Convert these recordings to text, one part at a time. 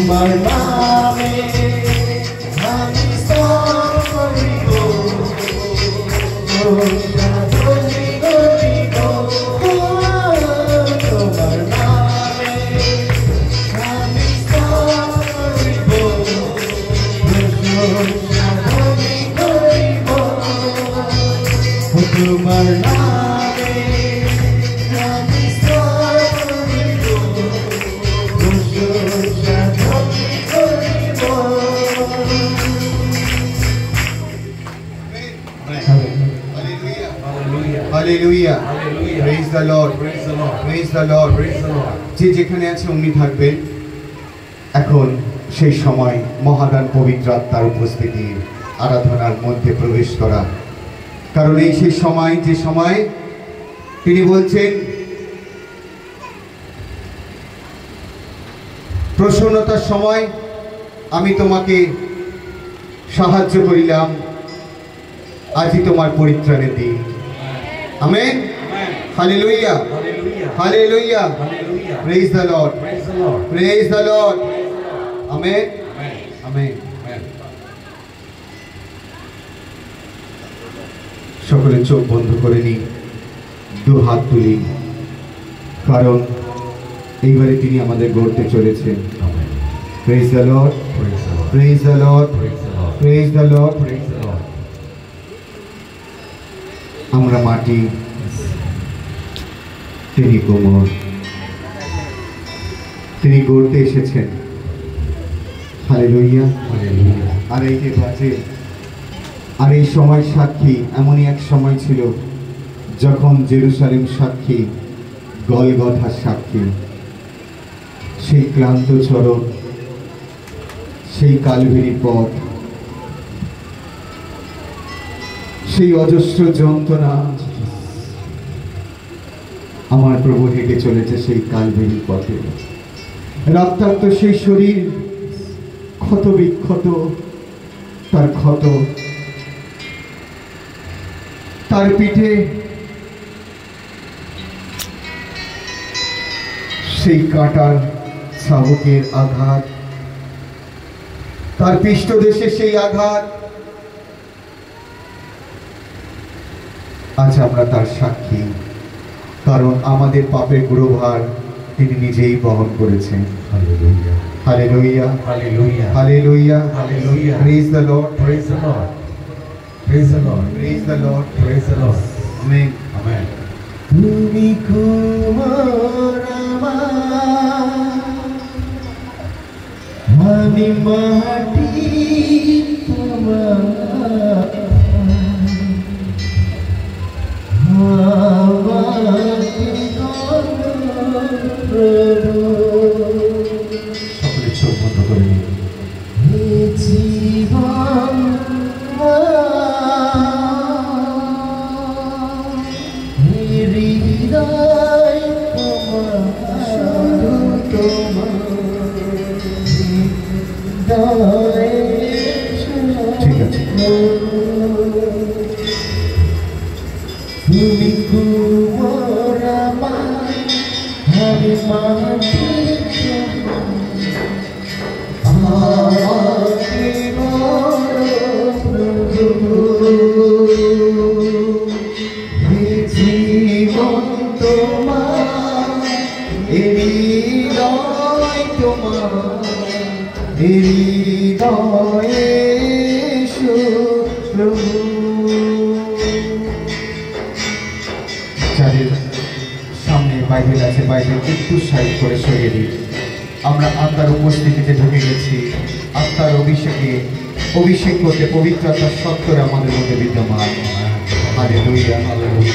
তোমার নামে আমি স্তব করিব, সাধনী করিব। তোমার নামে আমি স্তব করিব, সাধনী করিব। তোমার নামে আমি স্তব করিব, Hallelujah. Praise the Lord. Praise the Lord. যে যেখানে আছে উনি থাকবেন। এখন সেই সময় মহাদান পবিত্র আত্মার উপস্থিতি আরাধনার মধ্যে প্রবেশ করা, কারণ এই সেই সময় যে সময় তিনি বলছেন প্রসন্নতার সময় আমি তোমাকে সাহায্য করিলাম, আজই তোমার পরিত্রাণের দিন। Amen. Hallelujah, hallelujah. Praise the Lord, praise the Lord. Amen, amen. সকলে চোখ বন্ধ করে নি, দু হাত তুলি, কারণ এইবারে তিনি আমাদের গড়তে চলেছেন। Praise the Lord, praise the Lord, praise the Lord. আমরা মাটি, তিনি কোমর, তিনি গড়তে এসেছেন। Hallelujah, hallelujah. আর এই যে বাজে, আর এই সময় সাক্ষী, এমনই এক সময় ছিল যখন জেরুসালেম সাক্ষী, গলগথা সাক্ষী, সেই ক্লান্ত চরণ, সেই কালভেরি পথ, সেই অজস্র যন্ত্রণা, আমার প্রভু হেঁটে চলেছে সেই কালভেরি পথে। রক্তাক্ত সেই শরীর, ক্ষত বিক্ষত, তার ক্ষত, তার পিঠে সেই কাঁটার শাবকের আঘাত, তার পৃষ্ঠদেশে সেই আঘাত। আজ আমরা তার সাক্ষী, কারণ আমাদের পাপের গুরুভার তিনি নিজেই বহন করেছেন। Hallelujah, hallelujah, hallelujah, hallelujah, hallelujah. Praise the Lord, praise the Lord. Praise the Lord. Praise the Lord. Praise the Lord. Amen. Amen. তুমি কুমার আমার, আমি মাটি তোমার, আমাকে প্রভু সকলে চোখ বন্ধ করে নিন। হে জীবন হৃদয় তোমার ঠিক আছে। তুমি কুমার আমার, আমি মাটি আমাকে হে জীবন তোমার, হৃদয় তোমার, হৃদয়ে প্রভু। যাদের সামনে বাইবেল আছে, বাইবেল একটু সাইড করে সরিয়ে দিন। আমরা আত্মার উপস্থিতিতে ঢুকে গেছি। আত্মার অভিষেক করতে পবিত্রতার সত্তর আমাদের মধ্যে বিদ্যমান। হালেলুয়া।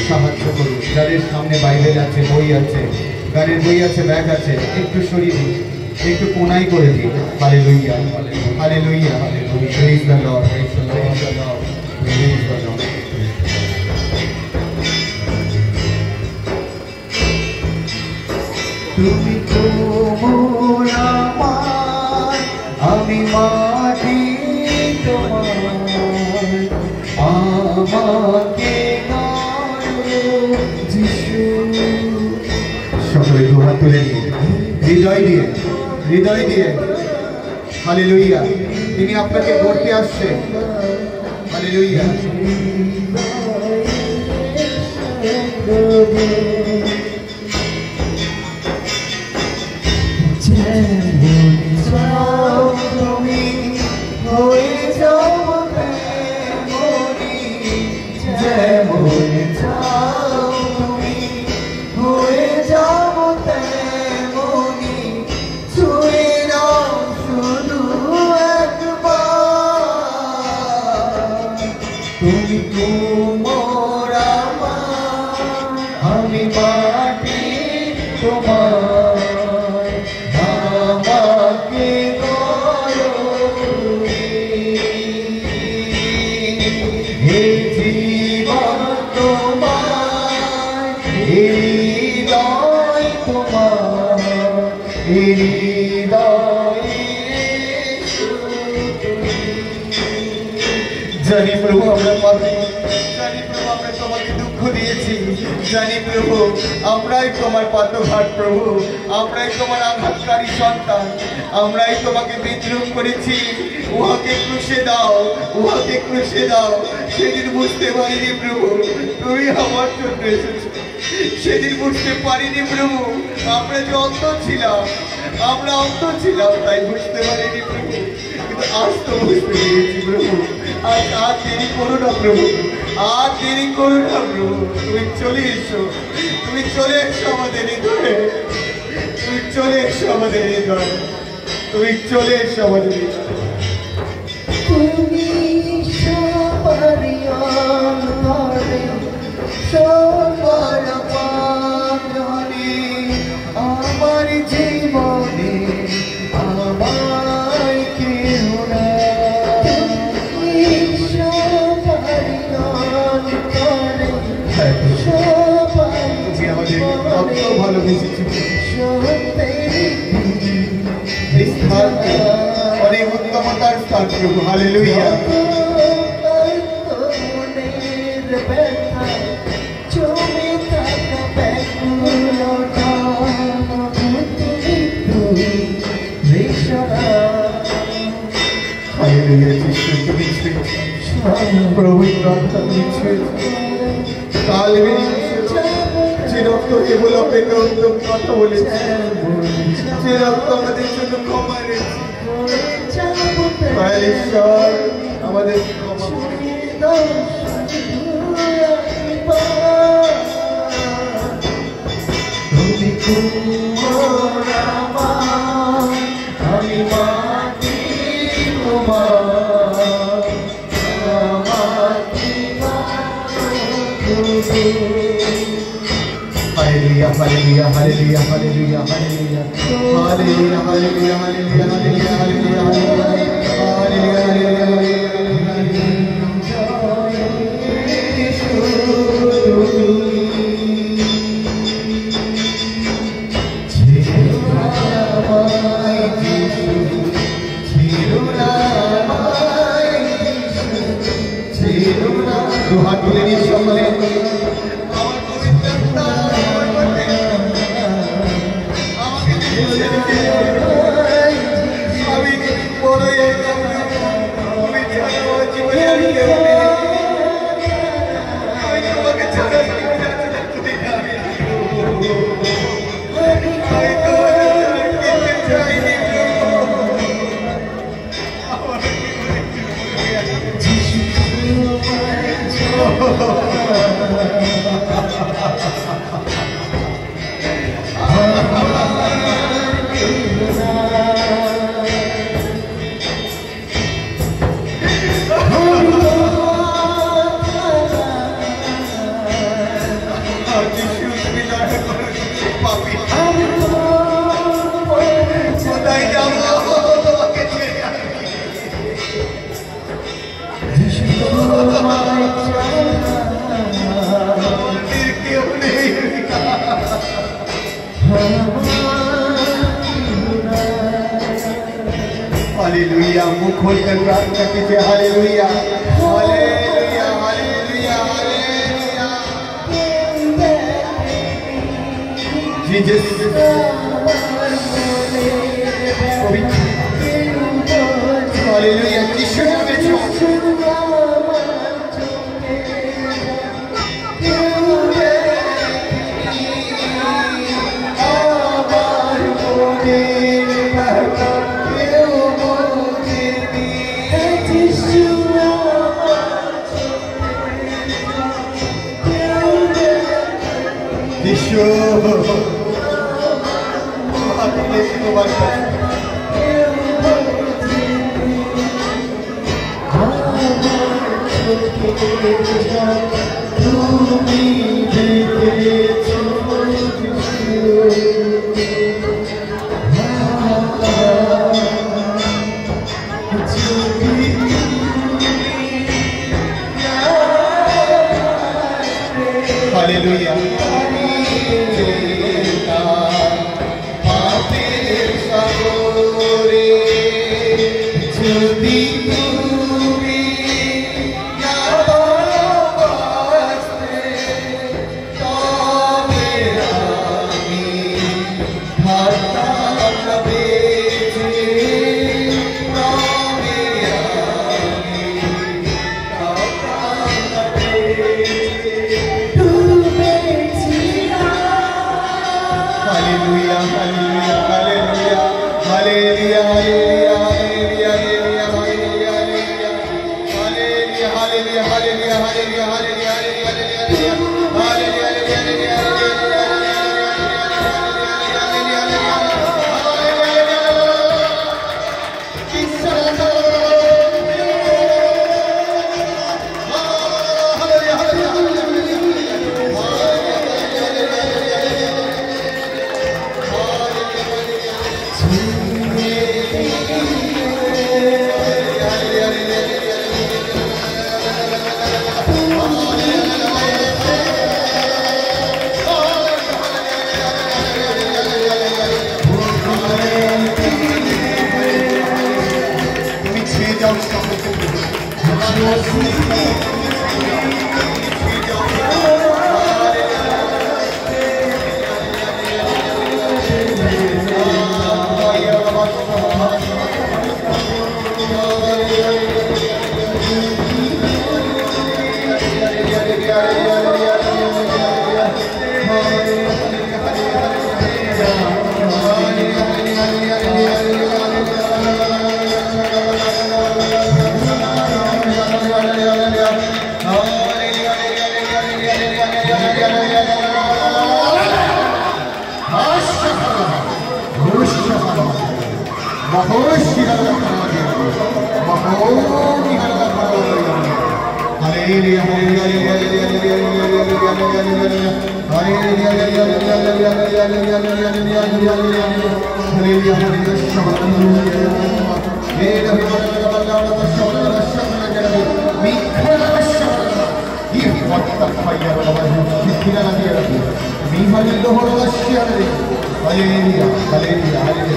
সাহায্য করুন। যাদের সামনে বাইবেল আছে, বই আছে, গানের বই আছে, ব্যাগ আছে, একটু সরিয়ে দিন, একটু কোনাই করে দিন। Hallelujah, hallelujah, praise the Lord, praise the Lord, praise the Lord. তুমি কোমল আমার, আমি মাটি তোমার, আমাকে যিশু। সকলে দুহাত তুলে নিয়ে হৃদয় দিয়ে, হৃদয় দিয়ে হালেলুয়া। তিনি আপনাকে গড়তে আসছেন। হালেলুয়া। তুমি হয়ে যাও তেমনি, যেমন চাও তুমি হয়ে যাও তেমনি, ছুঁয়ে নাও শুধু একবার। তুমি কোমর আমার, আমি মাটি তোমার, আমাকে হে জীবন তোমার, হৃদয় তোমার, হৃদয়। জানি প্রভু আমরা পাপী, জানি প্রভু আমরা তোমাকে দুঃখ দিয়েছি, জানি প্রভু আমরাই তোমার পাতভার প্রভু, আমরাই তোমার আঘাতকারী সন্তান, আমরাই তোমাকে বিদ্রোহ করেছি। উহাকে ক্রুশে দাও, উহাকে ক্রুশে দাও। সেদিন বুঝতে পারিনি প্রভু তুমি আমার জন্য এসেছো, সেদিন বুঝতে পারিনি প্রভু আমরা যে অন্ধ ছিলাম, আমরা অন্ধ ছিলাম তাই বুঝতে পারিনি প্রভু, কিন্তু আজ তো বুঝতে পেরেছি প্রভু। আজ আর দেরি করো না প্রভু, আর দেরি করো না প্রভু। তুমি চলে এসো, তুমি চলে এসো আমাদের হৃদয়ে, তুমি চলে এসো আমাদের হৃদয়ে, তুমি চলে এসো আমাদের হৃদয়ে। তুমি সবারই অন্তরে, সবার পানে, আমার জীবনে আমায় কেউ না। তুমি সবারই অন্তরে, সবার তুমি আমাদের কত ভালোবেসেছো। এই স্থানকে অনেক উত্তমতার স্থান প্রভু। হালেলুয়া। হালেলুয়া। যিশু তুমি ছুঁয়েছো, প্রভু প্রার্থনা তুমি ছুঁয়েছো, কাল বেরিয়েছো, যে রক্ত কেবল অপেক্ষা উত্তম কথা বলেছে, যে রক্ত আমাদের জন্য ক্ষমা রেখেছে। ঈশ্বর আমাদের ক্ষমা করুন। তুমি কুমোর আমার, আমি মাটি তোমার, মাটি Hallelujah, hallelujah, hallelujah, hallelujah, hallelujah, hallelujah, hallelujah, hallelujah, hallelujah, দুহাত তুলে নিয়ে সকলে हालेलुया मुंह खोलकर प्रार्थना कीजिए hallelujah hallelujah hallelujah hallelujah Jesus hallelujah यीशु नाम में Yeshua, hati Yesus berkat. Hallelujah. Hallelujah, hallelujah,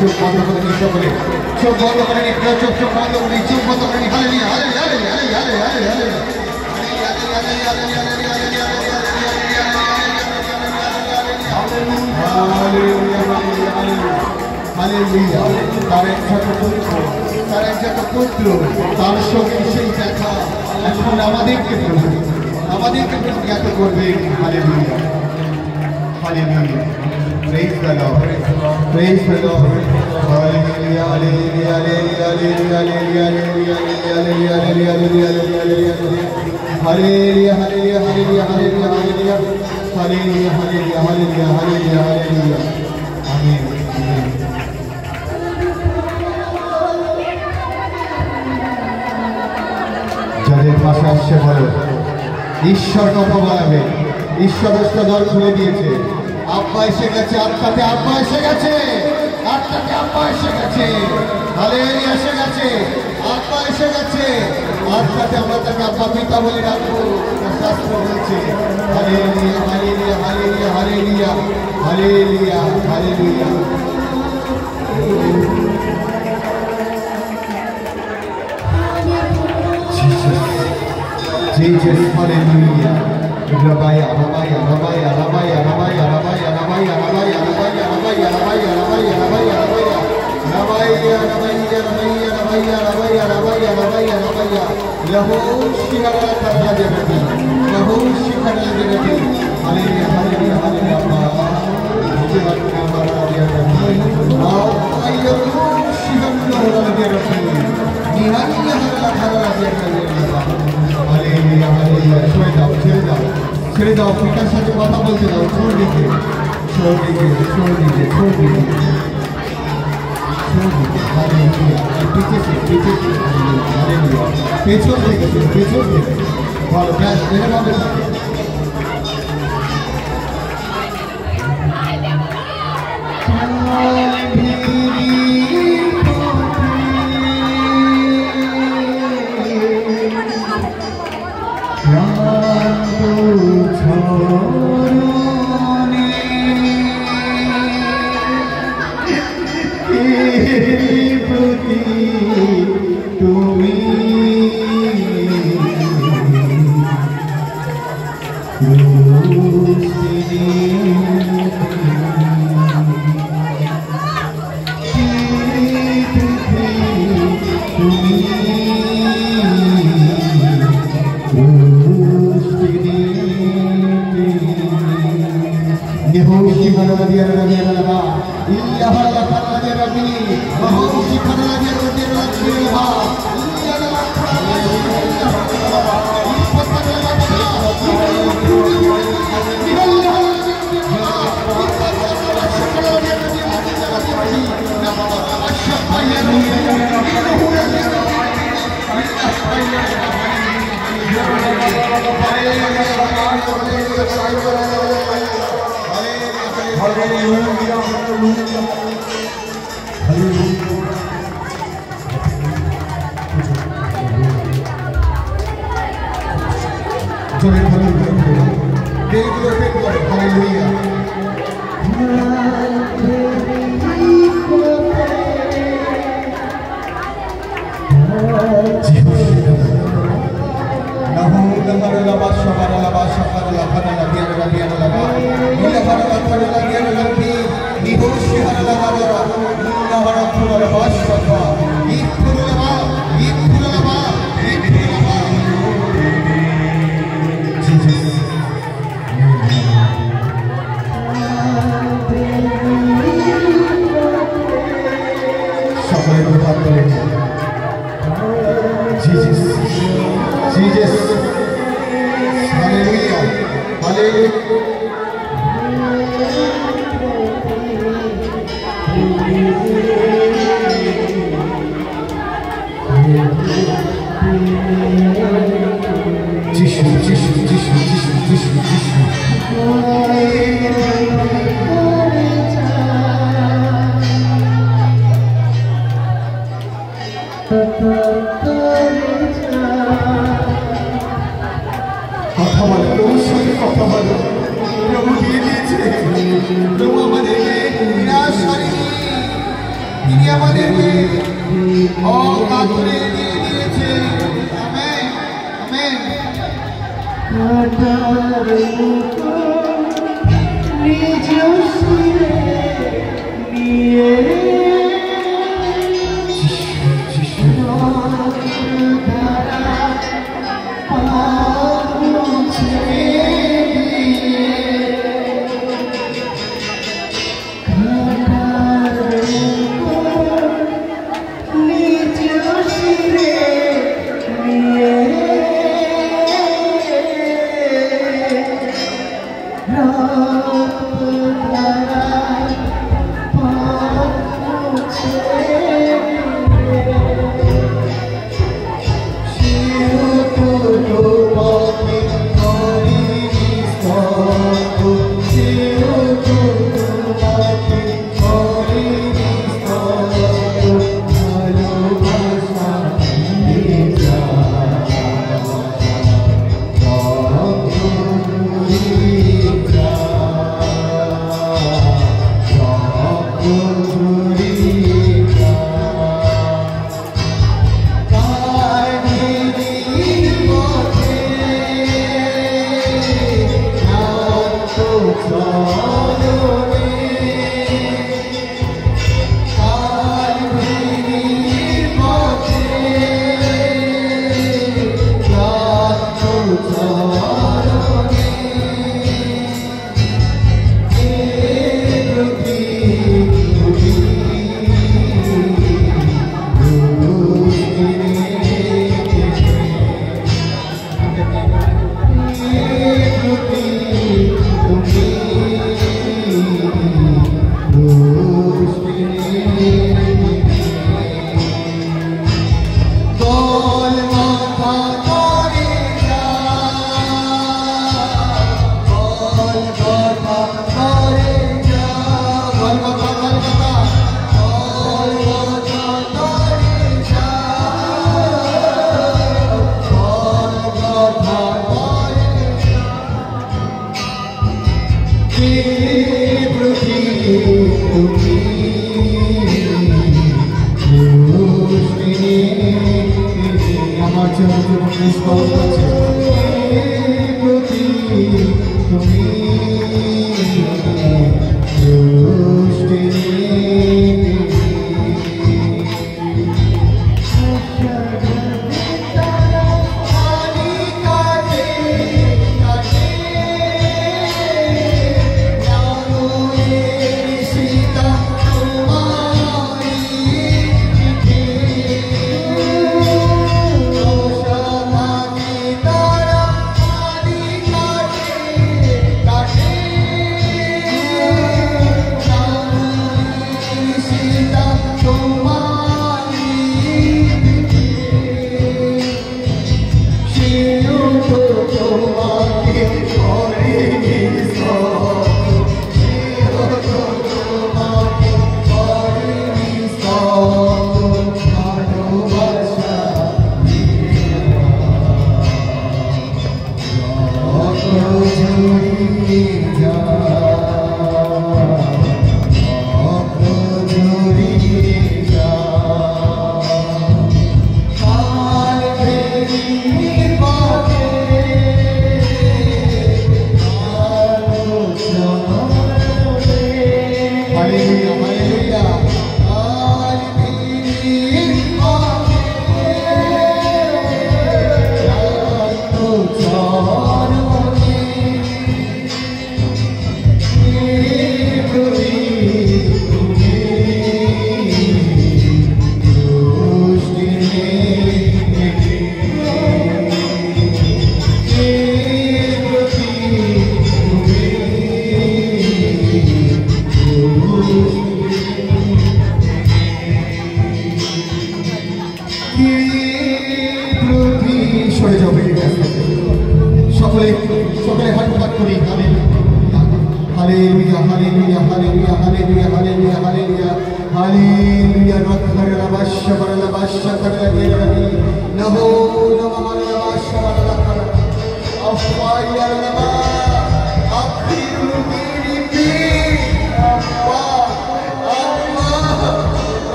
চোখ বন্ধ করে নিঃশ্বাস করে চোখ বন্ধ করে নিঃশ্বাস চোখ বন্ধ করে চোখ বন্ধ করে হালেলুয়া হালেলুয়া হালেলুয়া হালেলুয়া তার সঙ্গে সেই দেখা এখন আমাদেরকে জ্ঞাত করবেন। Hallelujah hallelujah Praise the Lord. Praise the Lord. Hallelujah, hallelujah, hallelujah, hallelujah, hallelujah, hallelujah, hallelujah, hallelujah, hallelujah, hallelujah, hallelujah, hallelujah, hallelujah. Amen. যাদের পাশে আসছে বলো ঈশ্বর কথা বলাবে। ঈশ্বর দ্বার খুলে দিয়েছে। আব্বা এসে গেছে, আত্মাতে আব্বা এসে গেছে, আত্মাতে আব্বা এসে গেছে, হালেলুয়া এসে গেছে, আব্বা এসে গেছে, আত্মাতে আমরা তাকে আব্বা পিতা বলে ডাকবো। শাস্ত্র বলছে hallelujah hallelujah hallelujah hallelujah hallelujah hallelujah. Jesus, hallelujah. Rabaya, rabaya, rabaya, rabaya, rabaya, rabaya, rabaya, rabaya, rabaya, rabaya, rabaya, rabaya, rabaya, rabaya. Rabaya, rabaya, rabaya, rabaya, rabaya, rabaya, rabaya, rabaya. Lahu shikara karna jagati. Lahu shikara jagati. Hallelujah, hallelujah, hallelujah. Jivana maraya jagati. Ayya shikara jagati. Nihanya harala jagati. Hallelujah, hallelujah. ছেড়ে দাও পিতার সাথে কথা বলতে দাও। ছোড় দিকে পেছন থেকে ভালো ব্যাস এরকম হবে। যিশু যিশু যিশু যিশু যিশু যিশু কথা বলো প্রভুর সঙ্গে কথা বলো প্রভু দিয়ে দিয়েছে প্রভু আমাদেরকে নিরাশ করেনি তিনি আমাদেরকে অকাতরে দিয়ে দিয়েছে amen amen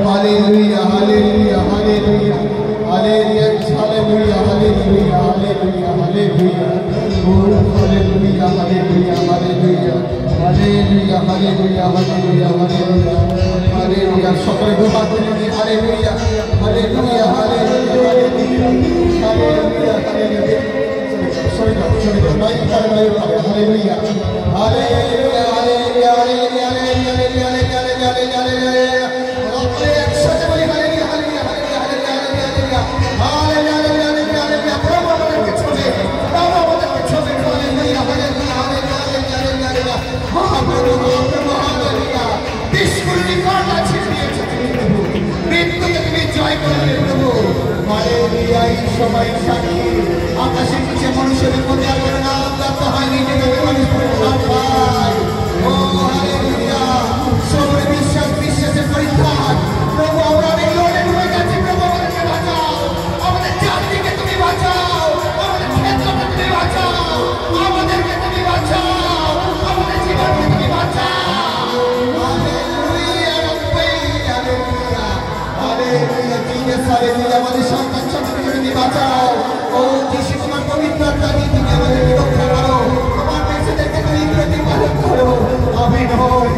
Hallelujah, hallelujah, hallelujah, hallelujah, hallelujah, hallelujah, hallelujah, hallelujah, oh, hallelujah, hallelujah, hallelujah, hallelujah, hallelujah, hallelujah, hallelujah, hallelujah, সকলে দুহাত তুলে নিয়ে hallelujah, hallelujah, hallelujah, hallelujah, hallelujah, hallelujah, সরে যাও, নয় কারে hallelujah, hallelujah, hallelujah, hallelujah, hallelujah, hallelujah, hallelujah, একসাথে বলি hallelujah, hallelujah, hallelujah, hallelujah, hallelujah, hallelujah, hallelujah, প্রভু আমাদেরকে ছোঁবে, প্রভু আমাদেরকে ছোঁবে, hallelujah, hallelujah, hallelujah, hallelujah, Mahaprabhu, hallelujah, বিষ্ণুর কাঁটা ছিটিয়েছে তুমি প্রভু, মৃত্যুকে তুমি জয় করলে প্রভু, hallelujah, এই সময় সাক্ষী, আকাশের নিচে মানুষের মধ্যে আমার নাম ব্যক্ত হয়নি, কিন্তু মানুষ প্রমাণ পায়, ও hallelujah, সবর বিশ্বাসের পরীক্ষা, প্রভু আমরা অনেক লোনে ডুবে গেছি, প্রভু আমাদেরকে বাঁচাও, আমাদের জাতিকে তুমি বাঁচাও, আমাদের ক্ষেত্রকে তুমি বাঁচাও, আমাদেরকে তুমি বাঁচাও, আমাদের জীবনকে তুমি বাঁচাও, hallelujah, hallelujah, hallelujah, Jesus, hallelujah, আমাদের সন্তান সন্ততিকে তুমি বাঁচাও, ও যিশু তোমার পবিত্র আত্মা দিয়ে তুমি আমাদেরকে রক্ষা করো, তোমার মেসেজকে তুমি প্রতিপালন করো, আমি নয়,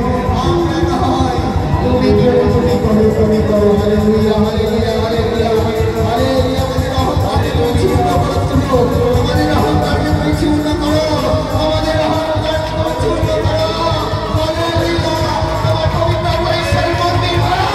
আমরা নয়, তুমি করো, হালেলুয়া, হালেলুয়া, হালেলুয়া, হালেলুয়া, আমাদের অহংকারকে তুমি চূর্ণ করো, আমাদের অহংকারকে তুমি চূর্ণ করো, আমাদের অহংকারকে তুমি চূর্ণ করো, হালেলুয়া, তোমার পবিত্র পরিসরের মন্দির করো,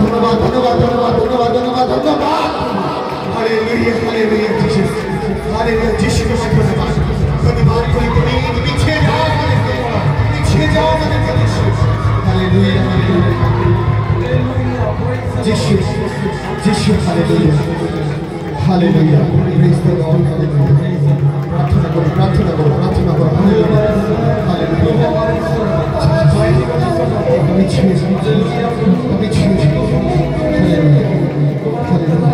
ধন্যবাদ, ধন্যবাদ, ধন্যবাদ, ধন্যবাদ, ধন্যবাদ, ধন্যবাদ, হালেলুয়া, হালেলুয়া, যিশু, হালেলুয়া, যিশুকে ধন্যবাদ, ধন্যবাদ করি তুমি পিছিয়ে যাও, পিছিয়ে যাও আমাদেরকে যিশু, hallelujah, hallelujah, Jishu, Jishu, hallelujah, hallelujah, praise the Lord, hallelujah, প্রার্থনা করো, প্রার্থনা করো, প্রার্থনা করো, হালেলুয়া, হালেলুয়া, আমি ছুঁয়ে যাই, আমি ছুঁয়ে যাই, হালেলুয়া, হালেলুয়া,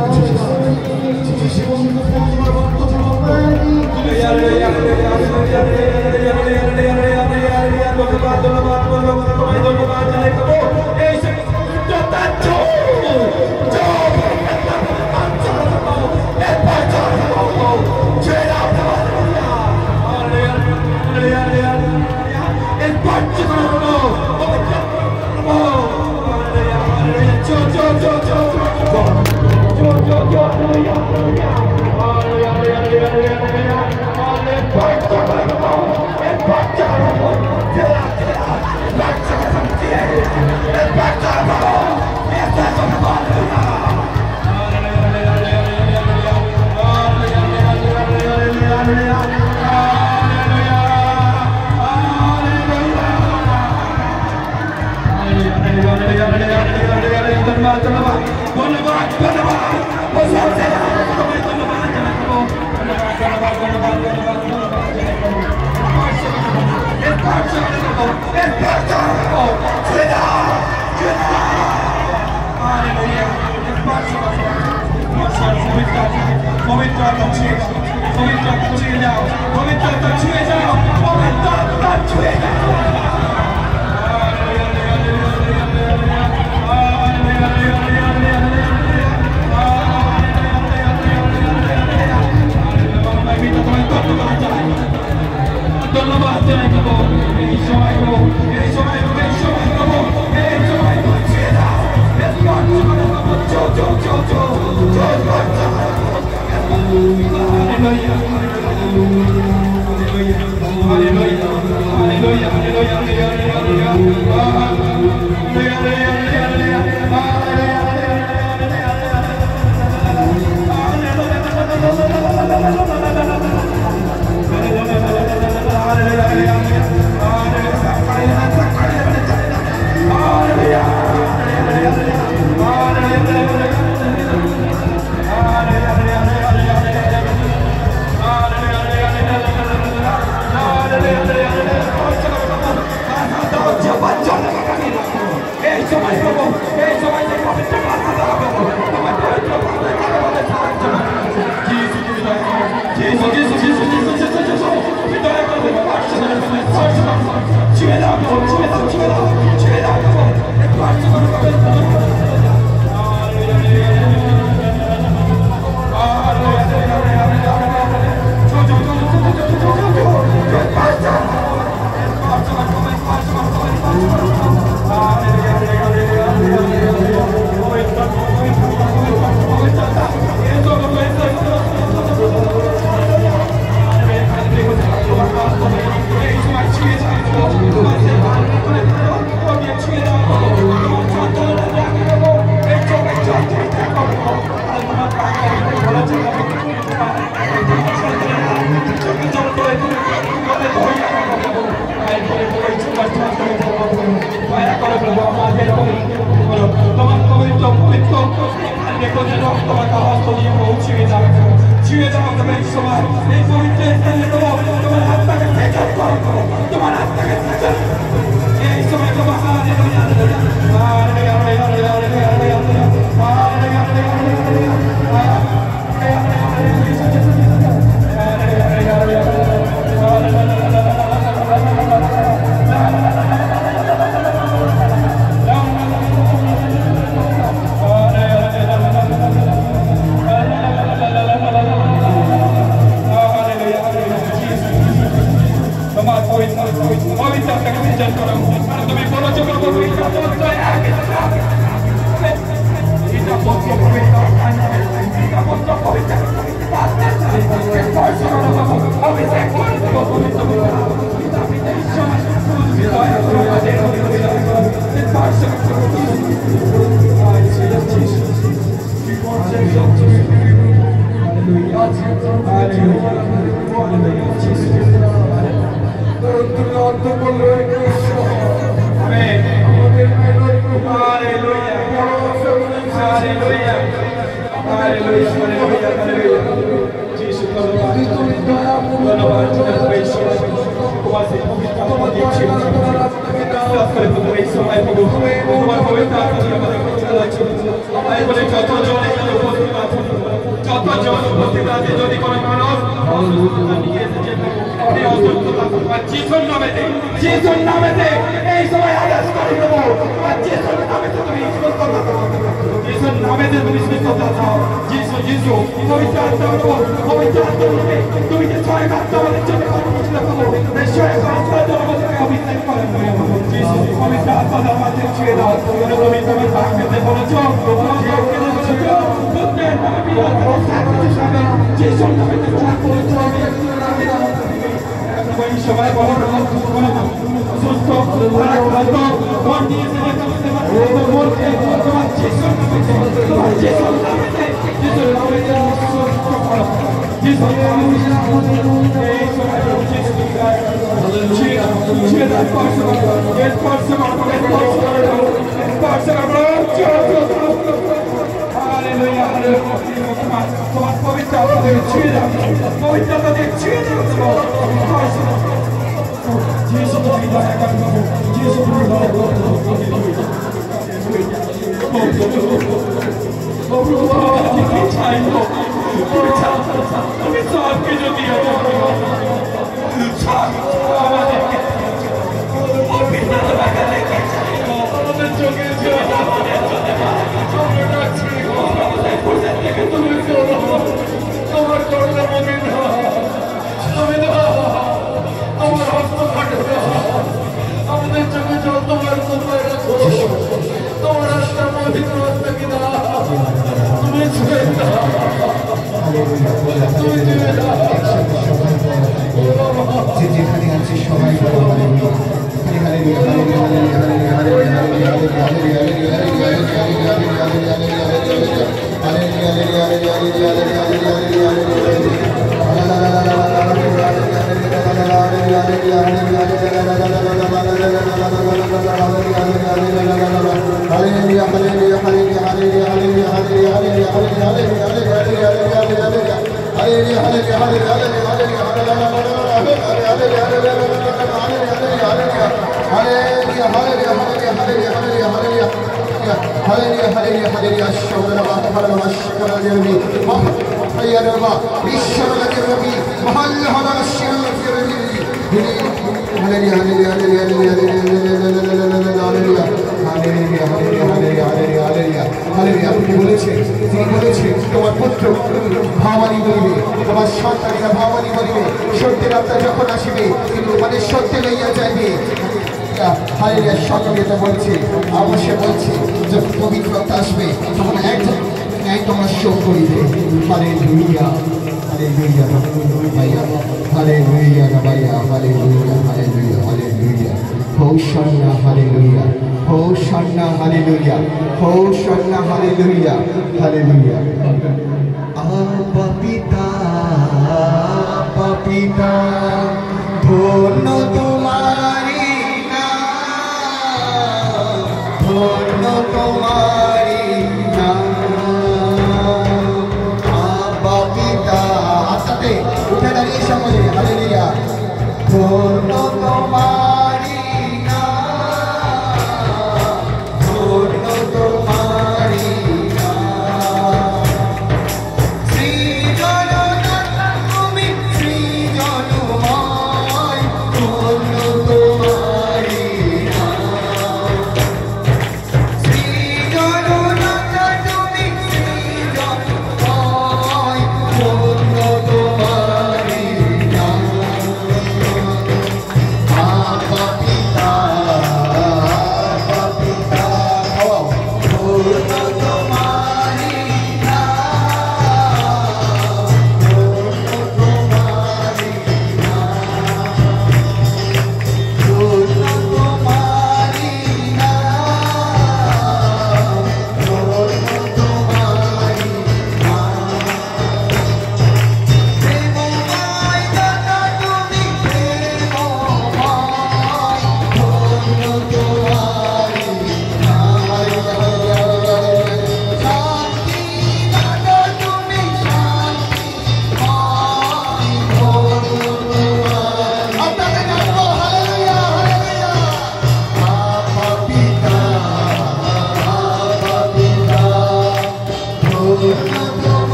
যেখানে তোমার পুত্র ভাবানী বলিবে, তোমার সন্তানেরা ভাবানী বলিবে, সত্যের আত্মা যখন আসিবে কিন্তু মানে সত্যে লইয়া যাইবে। হালেলুয়া, সকালে তো বলছে, অবশ্যই বলছে, যখন পবিত্রতা আসবে তখন এক ন্যায় তোমার শোক করিবে। হালেলুয়া, হালেলুয়া, ভাইয়া, হালেলুয়া, ভাইয়া, hallelujah, hallelujah, hallelujah, hosanna, hallelujah, hosanna, hallelujah, hosanna, hallelujah, hallelujah. আব্বা পিতা, আব্বা পিতা, ধন্য তোমারি নাম, ধন্য তোমারি নাম। আব্বা পিতা, আস্তে উঠে দাঁড়িয়ে সকলে হালেলুয়া। ধন্য তোমারি নাম, ধন্য তোমারি নাম। সৃজনদাতা তুমি সৃজনময়, ধন্য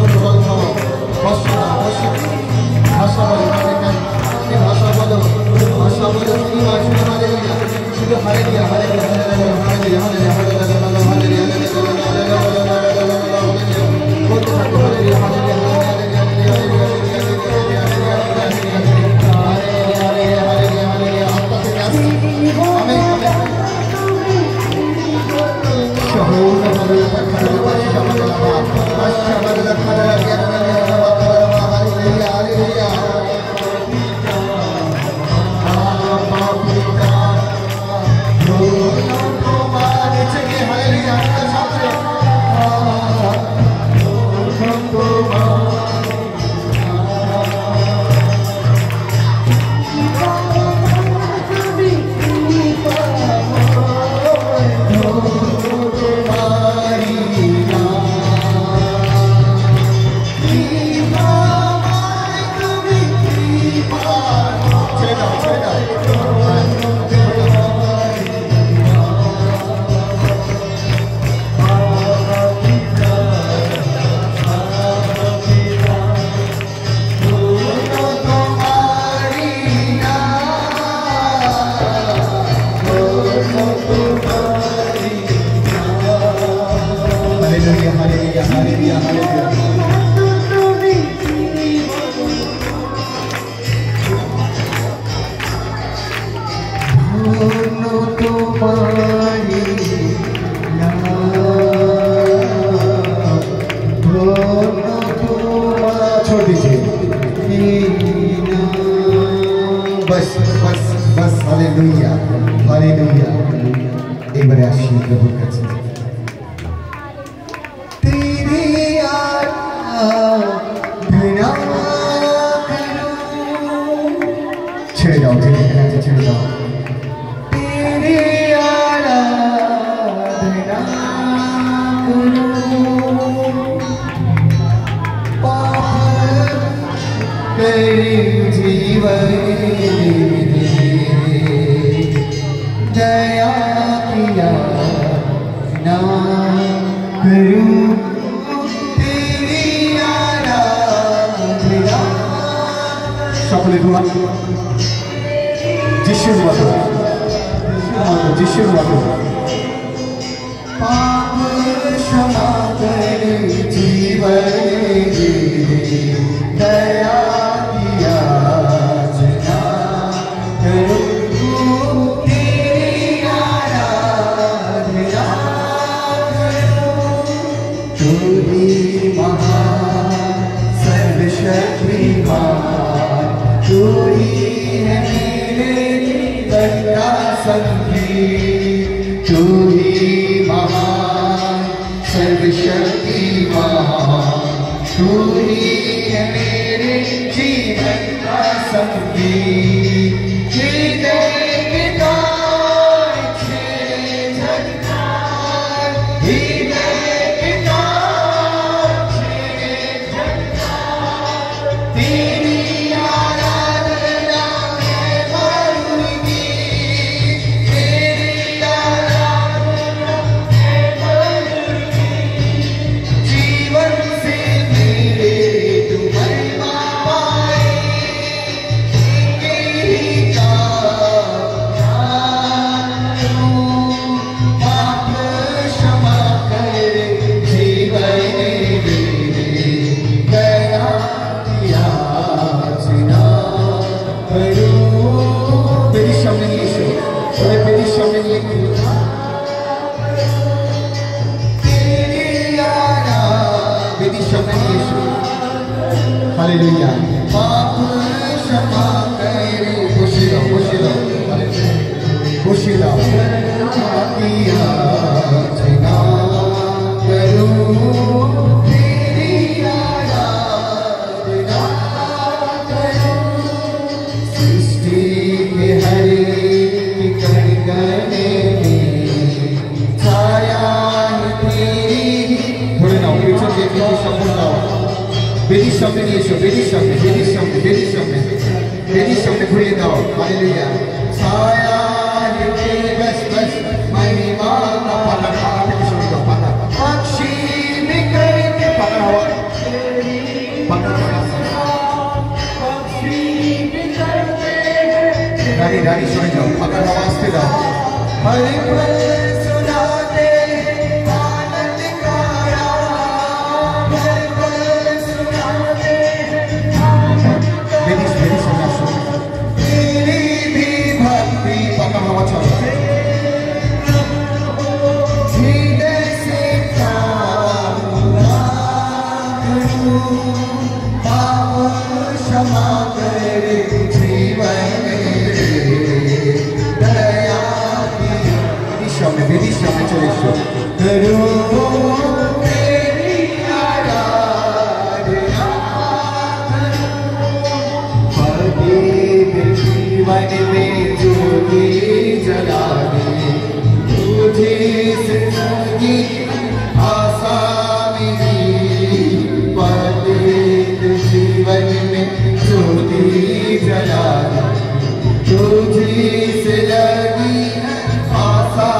বলো জল খাও বর্ষা দাও বর্ষা ভাষা বলো কি ভাষা বলো শুধু হালেলুয়া শুধু হালেলুয়া হালেলুয়া হালেলুয়া হালেলুয়া বলতে থাকো হালেলুয়া হালেলুয়া छोड़ दीजिए बस बस बस हालेलुया हालेलुया एक बार आशीष प्रभु का तेरी आराधना ছেড়ে দাও যেখানে আছে ছেড়ে দাও तेरी आराधना जीवन दया किया ना करूं तेरी आराधना সকলে দোয়া যিশুর মতো যিশুর মতো পাপ ক্ষমা করে জীবন दया किया जना करूं तेरी आराधना तू ही महान सर्वशक्तिमान तू ही है मेरे जीवन का संगीत तू ही महान सर्वशक्तिमान तू ही है मेरे जीवन का संगीत हृदय पिता हृदय पिता तेरी आराधना है मरुगी तेरी आराधना है मरुगी जीवन से मेरे तुम महिमा पाए हालेलुया पाप क्षमा करे खुशी लो किया जना करूं तेरी आराधना करूं सृष्टि के हर एक करने में छाया तेरी थोड़े ना पीछे देखिए शब्द गाओ बेदी सामने नहीं है बेदी सामने घुरिए दाओ हालेलुया छाया तेरी बस महिमा का पता पक्षी भी करके पता हुआ रानी रानी सुन जाओ पकड़ आवाज पे जाओ हर पल सुनाते आनंद का राग हर पल सुनाते मेरी सुना सुन तेरी भी भक्ति पकड़ आवाज चलो हृदय से क्षमा कर जीवन विदिशा में चले करो तेरी आराधना भक्ति जीवन में ज्योति जला दे तुझे जिंदगी आशा मेरी भक्ति जीवन में ज्योति जला दे तुझे से लगी आशा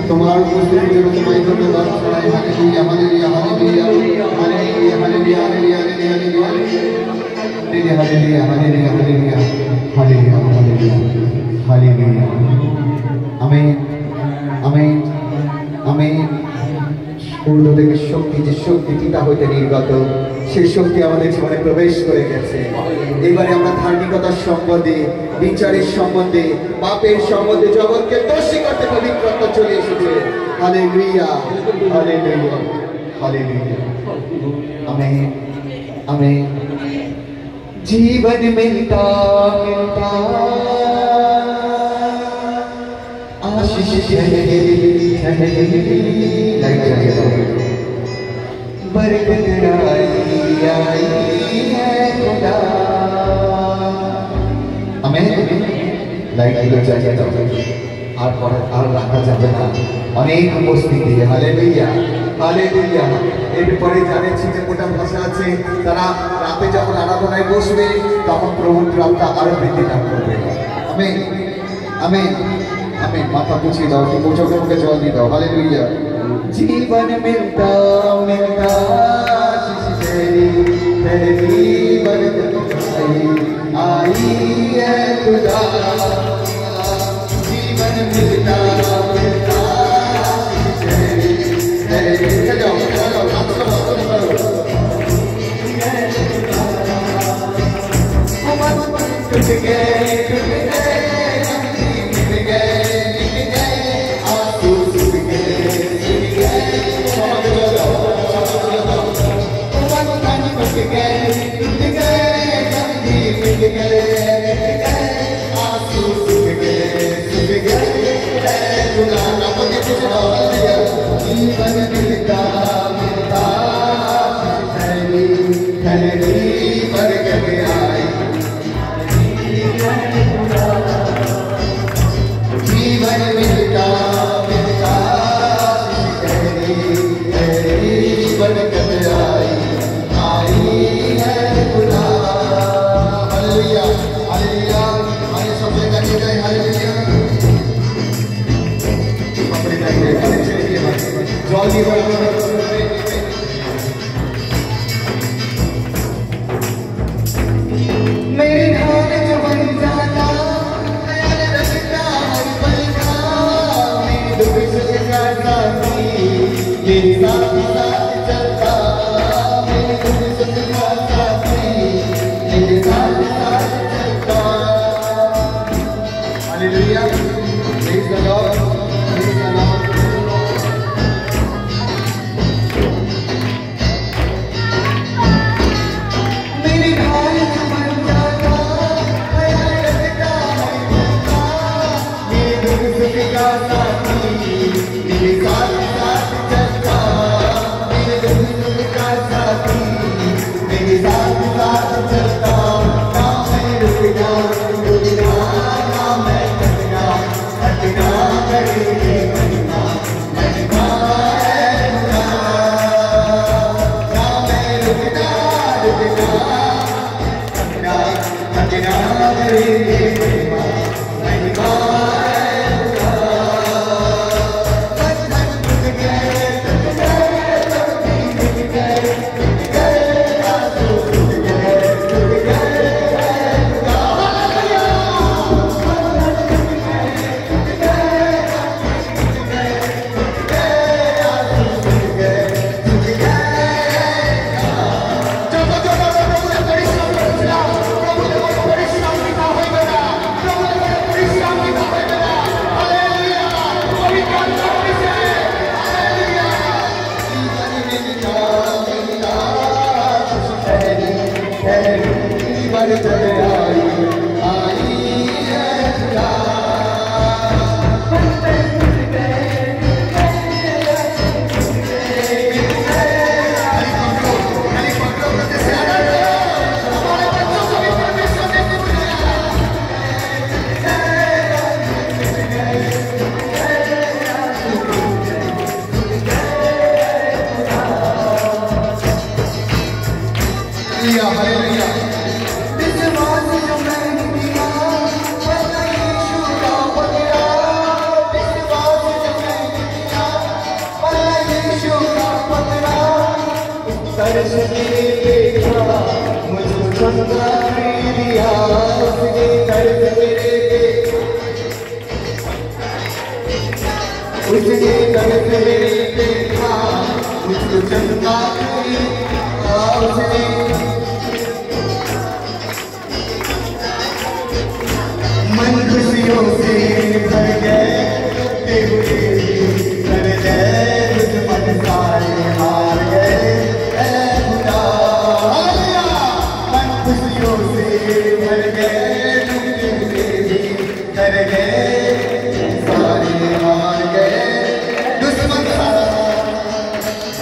तुम्हारे उपस्थिति में तुम्हारी धन्यवाद चढ़ाए hallelujah hallelujah hallelujah hallelujah hallelujah hallelujah hallelujah hallelujah hallelujah hallelujah hallelujah आमीन आमीन आमीन ঊর্ধ্ব থেকে শক্তি যে শক্তি পিতা হইতে নির্গত সেই শক্তি আমাদের জীবনে প্রবেশ করে গেছে এবারে আমরা ধার্মিকতার সম্বন্ধে বিচারের সম্বন্ধে পাপের সম্বন্ধে জগৎকে দোষী করতে পবিত্রতা চলে এসেছে হালেলুয়া হালেলুয়া हालेलुया आमीन आमीन जीवन मिलता मिलता आशीष बरकत आई है खुदा आमीन लाइट दिलो चाहिए আর রাখা যাবে না অনেক উপস্থিতি হালেলুয়া হালেলুয়া এরপরে যাদের ছিটে মোটা ভাষা আছে তারা রাতে যখন আরাধনায় বসবে তখন প্রভুর কৃপা আরো বৃদ্ধি লাভ করবে আমিন আমিন আমিন মাথা পুছিয়ে দাও একটু চোখে মুখে জল দিয়ে দাও হালেলুয়া জীবন মিলতা মিলতা तेरी तेरी बरकत आई है खुदा जीवन मिलता मिलता तेरी तेरी चलो चलो टूट गए मिट गए आंसू सूख गए जीवन मिलता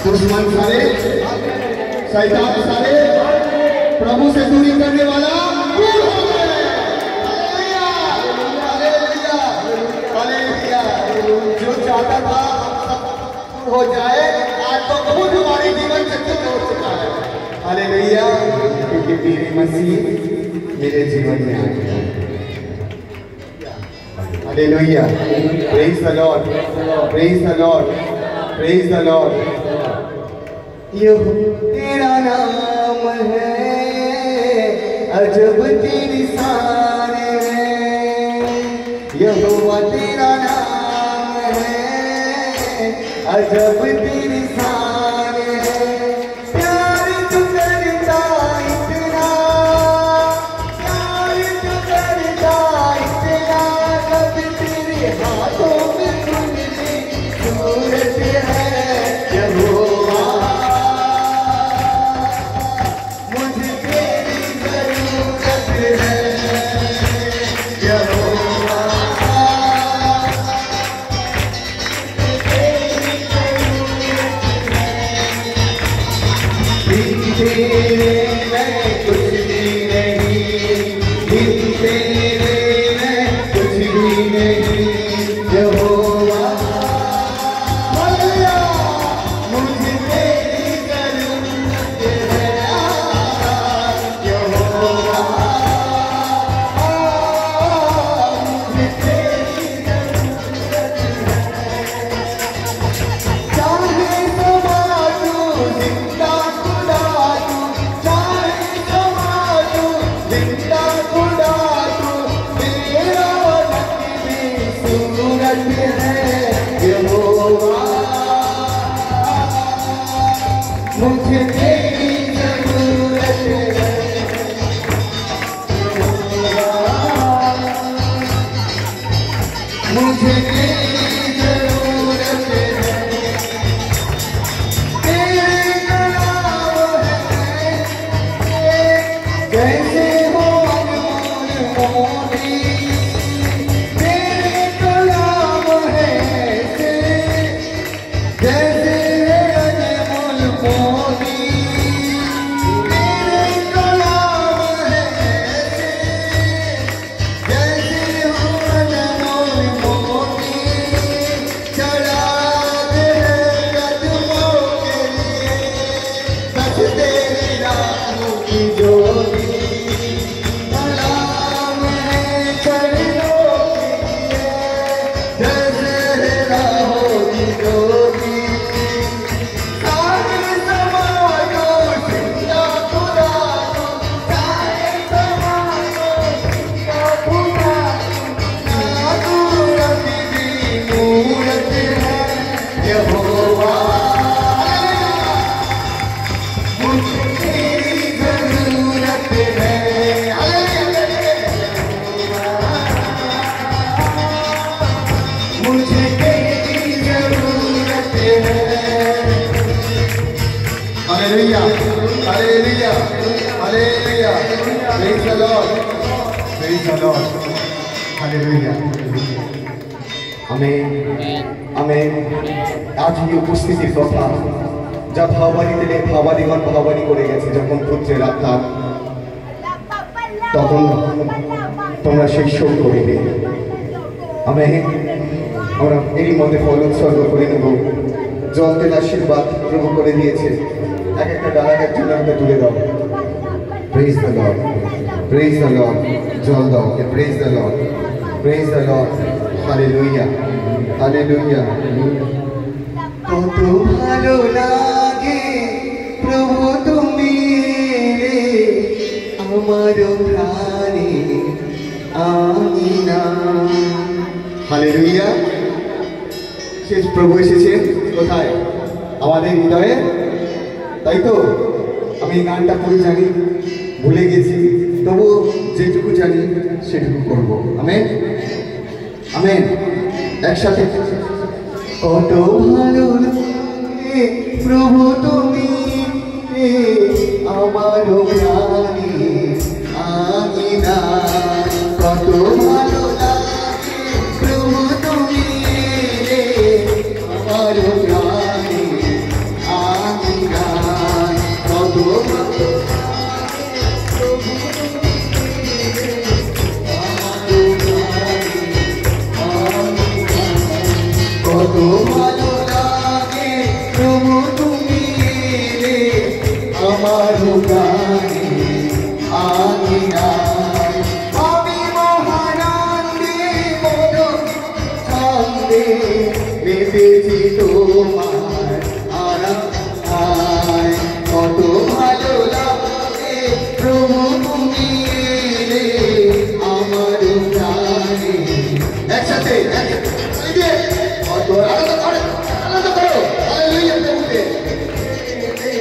दुश्मन सारे, शैतान सारे, प्रभु से दूरी करने वाला दूर हो गए। Hallelujah, hallelujah, hallelujah. जो चाहता था दूर हो जाए, आज तो खुद हमारे जीवन से दूर हो चुका है। हालेलुया, क्योंकि मेरे मसीह मेरे जीवन में आ गया। Hallelujah, praise the Lord, praise the Lord, praise the Lord. यहोवा तेरा नाम है, अजब तेरी शान है। यहोवा तेरा नाम है, अजब तेरी शान है। प्यार तू करता इतना, प्यार तू करता इतना, कब तेरे हाथों में खुली सूरत है। यहोवा मुझे तेरी जरूरत है, मुझे तेरी जरूरत है। तेरे कलाम है जैसे हो अनमोल मोती, तेरे कलाम है जैसे तेरी राहों की ज्योति, Hallelujah. Hallelujah. Hallelujah. Praise the Lord. Praise the Lord. Hallelujah. Amen amen. আজ এই উপস্থিতির কথা যা ভাবানি দিলে ভাবানিগণ ভাবানি করে গেছে, যখন পুত্রের আত্মা তখন তোমরা সেই শোক করিবে। আমেন। আমরা এরই মধ্যে ফল উৎসর্গ করে নেব। জল তেল আশীর্বাদ প্রভু করে দিয়েছে, এক একটা ডালা একজন হাতে তুলে দাও। Praise the Lord, praise the Lord. জল দাও, praise the Lord, praise the Lord. Hallelujah, hallelujah. কত ভালো লাগে প্রভু তুমি আমার প্রাণে আমিনা। হালেলুয়া। শেষ প্রভু এসেছেন কোথায়? আমাদের হৃদয়ে, তাই তো? আমি গানটা পুরো জানি, ভুলে গেছি, তবু যেটুকু জানি সেটুকু করব। Amen amen. একসাথে কত ভালো লাগে প্রভু তুমি আমার প্রাণে আমিনা। কত ভালো লাগে প্রভু তুমি আমার প্রাণে আমিনা। কত ভালো কত ভালো লাগে প্রভু তুমি আমার প্রাণে আমিনা। আমি মহানন্দে মধুর ছন্দে মেতেছি তোমার আরাধনায়। কত ভালো লাগে প্রভু তুমি আমার প্রাণে। একসাথে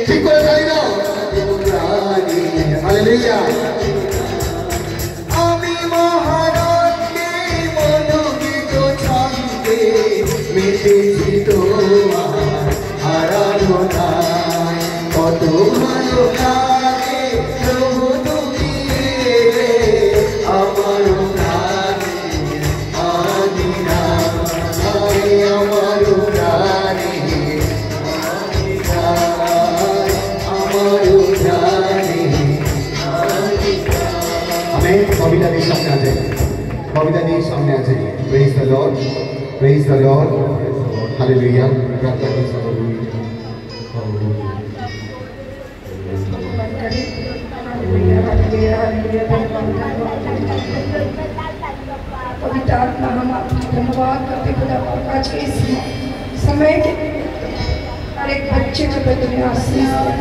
ঠিক করে জানি না। হালেলুয়া। আমি মহানন্দে মধুগীত ছন্দে মেতেছি তোমার আরাধনায়। কত ভালো লাগে প্রভু তুমি আমার প্রাণে আমিনা। আমার প্রাণে কবিতা নিয়ে সামনে আছে, কবিতা নিয়ে সামনে আছে। Praise the Lord, praise the Lord. Hallelujah. पवित्र आत्मा हम आपका धन्यवाद करते खुदा आज के इस समय के हर एक बच्चे को तुमने आशीष दिया।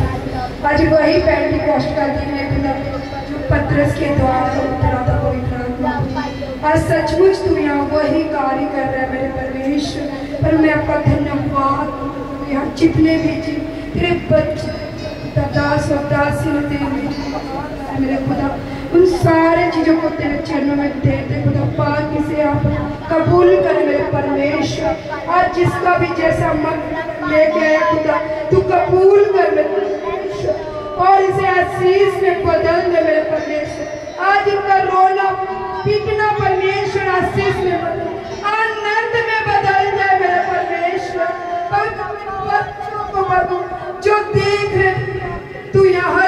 आज वही पेंटिकॉस्ट का दिन है खुदा जो पतरस के द्वारा उतरा था पवित्र आत्मा। आज सचमुच तू यहाँ वही कार्य कर रहा है मेरे परमेश्वर। पर मैं आपका धन्यवाद यहाँ जितने भी तेरे बच्चे दास और दासी मेरे खुदा उन सारे चीजों को तेरे चरणों में देते खुदा पाक इसे आप कबूल कर मेरे परमेश्वर। आज जिसका भी जैसा मन लेके आया खुदा तू कबूल कर मेरे परमेश्वर और इसे आशीष में बदल दे मेरे परमेश्वर। आज इनका रोना पीटना परमेश्वर आशीष में बदल आनंद में बदल जाए मेरे परमेश्वर। और बच्चों को प्रभु जो देख रहे तू यहाँ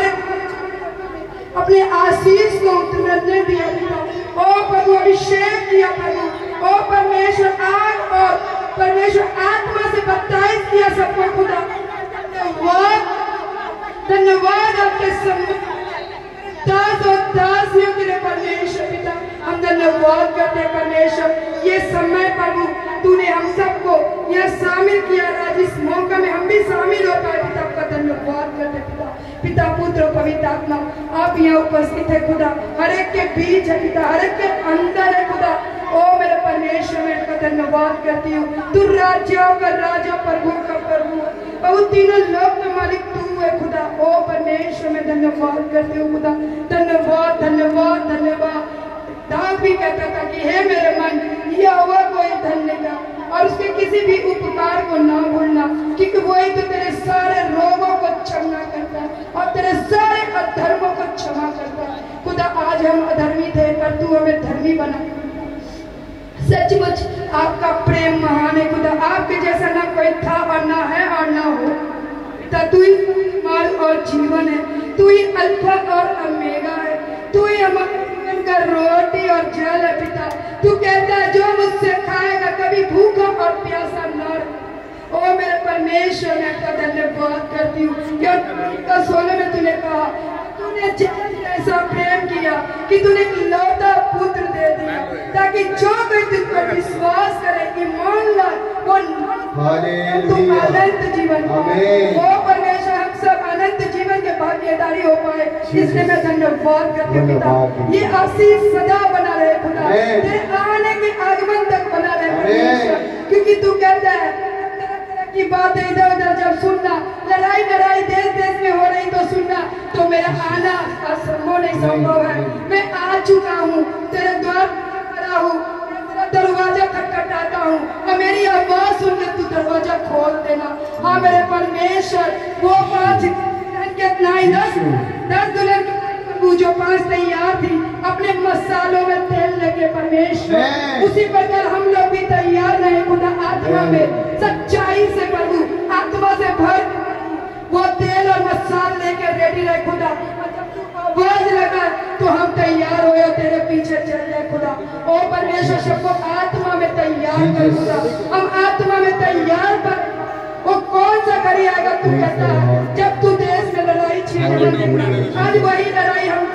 अपने आशीष को उतरने दिया ओ प्रभु, अभिषेक किया प्रभु। ओ परमेश्वर आग और परमेश्वर आत्मा से बपतिस्म किया सबको खुदा। धन्यवाद, धन्यवाद आपके दास और दासियों के लिए परमेश्वर पिता। हम धन्यवाद करते हैं परमेश्वर। ये समय प्रभु तूने हम सबको यह शामिल किया आज इस मौका में हम भी शामिल हो पाए पिता। आपका धन्यवाद करते पिता। पिता पुत्र पवित्र आत्मा आप यहाँ उपस्थित है खुदा, हर एक के बीच है पिता, हर एक के अंदर है खुदा। ओ मेरे परमेश्वर मैं आपका धन्यवाद करती हूँ। तू राज्यों का राजा प्रभु का प्रभु और तीनों लोक में मालिक तू है खुदा। ओ परमेश्वर मैं धन्यवाद करती हूँ खुदा। धन्यवाद धन्यवाद धन्यवाद। दाऊद भी कहता था कि हे मेरे मन यहोवा को ही धन्य कर और उसके किसी भी उपकार को ना भूलना, क्योंकि वही तो तेरे सारे रोगों को क्षमा करता है और तेरे सारे अधर्मों को क्षमा करता है। खुदा आज हम अधर्मी थे पर तू हमें धर्मी बना। सचमुच आपका प्रेम महान है खुदा, आपके जैसा ना कोई था और ना है और ना हो। पिता तू ही माल और जीवन है, तू ही अल्फा और ओमेगा है, तू ही हमारे जीवन का रोटी और जल है। पिता तू कहता है जो मुझसे खाएगा कभी भूखा और प्यासा न रहे। ओ मेरे परमेश्वर, मैं आपका धन्यवाद करती हूँ कि 16 में तूने कहा तूने ऐसा प्रेम किया कि तूने इकलौता पुत्र दे दिया ताकि जो कोई तुझ पर विश्वास करे, ईमान लाए, वो तुम अनंत जीवन पाए। ओ परमेश्वर, हम सब अनंत जीवन के भागीदारी हो पाए, इसलिए मैं धन्यवाद करती हूँ पिता। ये आशीष सदा बना रहे खुदा, तेरे आने के आगमन तक बना रहे परमेश्वर, क्योंकि तू कहता है की बातें इधर उधर जब सुनना, लड़ाई लड़ाई देश देश में हो रही तो सुनना, तो मेरा आना असंभव नहीं संभव है। मैं आ चुका हूँ, तेरे द्वार खड़ा हूँ, तेरा दरवाजा खटखटाता हूँ और मेरी आवाज सुन के तू दरवाजा खोल देना। हाँ मेरे परमेश्वर, वो 5 नहीं 10 दुल्हन जो 5 तैयार थी अपने मसालों में तेल लेके परमेश्वर, उसी प्रकार हम लोग भी तैयार रहे खुदा, आत्मा में सच्चाई से प्रभु, आत्मा से भर वो तेल और मसाल लेके रेडी रहे खुदा। जब तू आवाज लगा तो हम तैयार हो, तेरे पीछे चल जाए खुदा। ओ परमेश्वर, सबको आत्मा में तैयार कर खुदा, हम आत्मा में तैयार कर। वो कौन सा घड़ी आएगा तू कहता है जब तू देश में लड़ाई छीन, आज वही लड़ाई हम